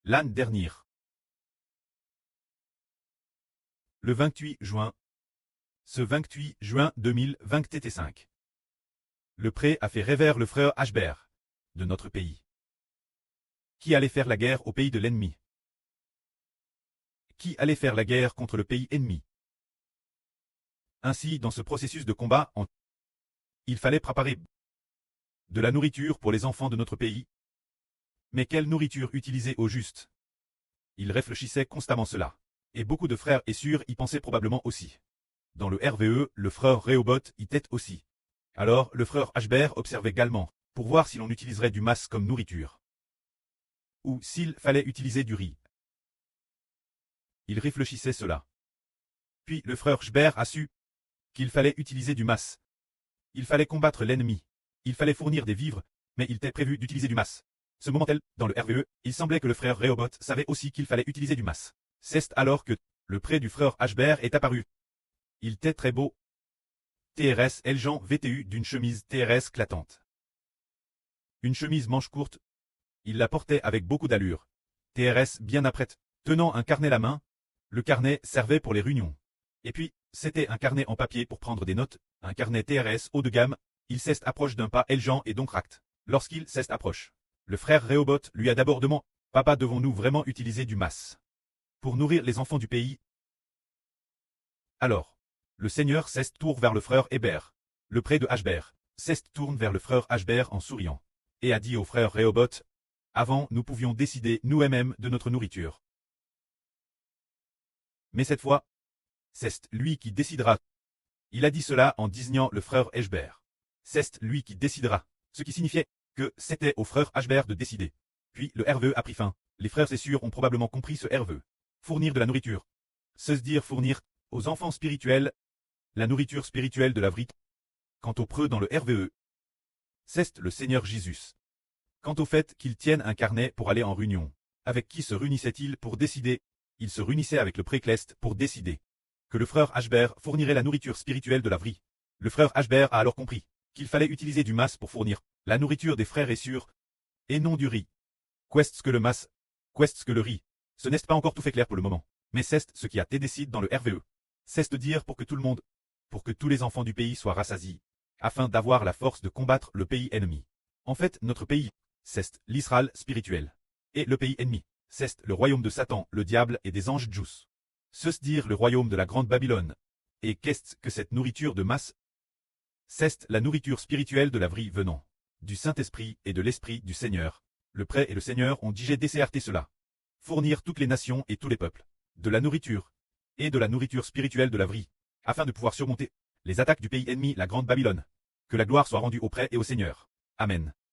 l'année dernière. Le 28 juin. Ce 28 juin 2025. Le pré a fait rêver le frère Ashbert, de notre pays, qui allait faire la guerre au pays de l'ennemi. Qui allait faire la guerre contre le pays ennemi. Ainsi, dans ce processus de combat, il fallait préparer de la nourriture pour les enfants de notre pays. Mais quelle nourriture utiliser au juste? Il réfléchissait constamment cela. Et beaucoup de frères et sœurs y pensaient probablement aussi. Dans le RVE, le frère Rehoboth y était aussi. Alors, le frère Ashbert observait également, pour voir si l'on utiliserait du mas comme nourriture. Ou s'il fallait utiliser du riz. Il réfléchissait cela. Puis le frère Ashbert a su qu'il fallait utiliser du mas. Il fallait combattre l'ennemi. Il fallait fournir des vivres, mais il était prévu d'utiliser du mas. Ce moment-là, dans le RVE, il semblait que le frère Rehoboth savait aussi qu'il fallait utiliser du mas. C'est alors que le pré du frère Ashbert est apparu. Il était très beau. TRS Eljan VTU d'une chemise TRS éclatante. Une chemise manche courte. Il la portait avec beaucoup d'allure. TRS bien apprête, tenant un carnet à la main. Le carnet servait pour les réunions. Et puis, c'était un carnet en papier pour prendre des notes, un carnet TRS haut de gamme. Il s'est approche d'un pas Eljan et donc racte. Lorsqu'il s'est approche, le frère Rehoboth lui a d'abord demandé, « Papa, devons-nous vraiment utiliser du mas pour nourrir les enfants du pays ?» Alors, le Seigneur s'est tourné vers le frère Hébert, le pré de Ashbert, s'est tourne vers le frère Ashbert en souriant, et a dit au frère Rehoboth, « Avant, nous pouvions décider nous-mêmes de notre nourriture. Mais cette fois, c'est lui qui décidera. » Il a dit cela en désignant le frère Ashbert. C'est lui qui décidera, ce qui signifiait que c'était au frère Ashbert de décider. Puis le RVE a pris fin. Les frères et sœurs ont probablement compris ce RVE. Fournir de la nourriture. Se dire fournir aux enfants spirituels la nourriture spirituelle de la vraie. Quant au preux dans le RVE, c'est le Seigneur Jésus. Quant au fait qu'il tienne un carnet pour aller en réunion, avec qui se réunissait-il pour décider? Il se réunissait avec le précleste pour décider que le frère Ashbert fournirait la nourriture spirituelle de la vraie. Le frère Ashbert a alors compris qu'il fallait utiliser du mas pour fournir la nourriture des frères et sœurs, et non du riz. Qu'est-ce que le mas? Qu'est-ce que le riz? Ce n'est pas encore tout fait clair pour le moment, mais c'est ce qui a été décidé dans le RVE. C'est de dire pour que tout le monde, pour que tous les enfants du pays soient rassasiés, afin d'avoir la force de combattre le pays ennemi. En fait, notre pays, c'est l'Israël spirituel. Et le pays ennemi, c'est le royaume de Satan, le diable et des anges djous. Se dire le royaume de la grande Babylone. Et qu'est-ce que cette nourriture de masse? C'est la nourriture spirituelle de la vraie venant du Saint-Esprit et de l'Esprit du Seigneur. Le pré et le Seigneur ont digé décerté cela. Fournir toutes les nations et tous les peuples de la nourriture et de la nourriture spirituelle de la vraie, afin de pouvoir surmonter les attaques du pays ennemi, la grande Babylone. Que la gloire soit rendue au pré et au Seigneur. Amen.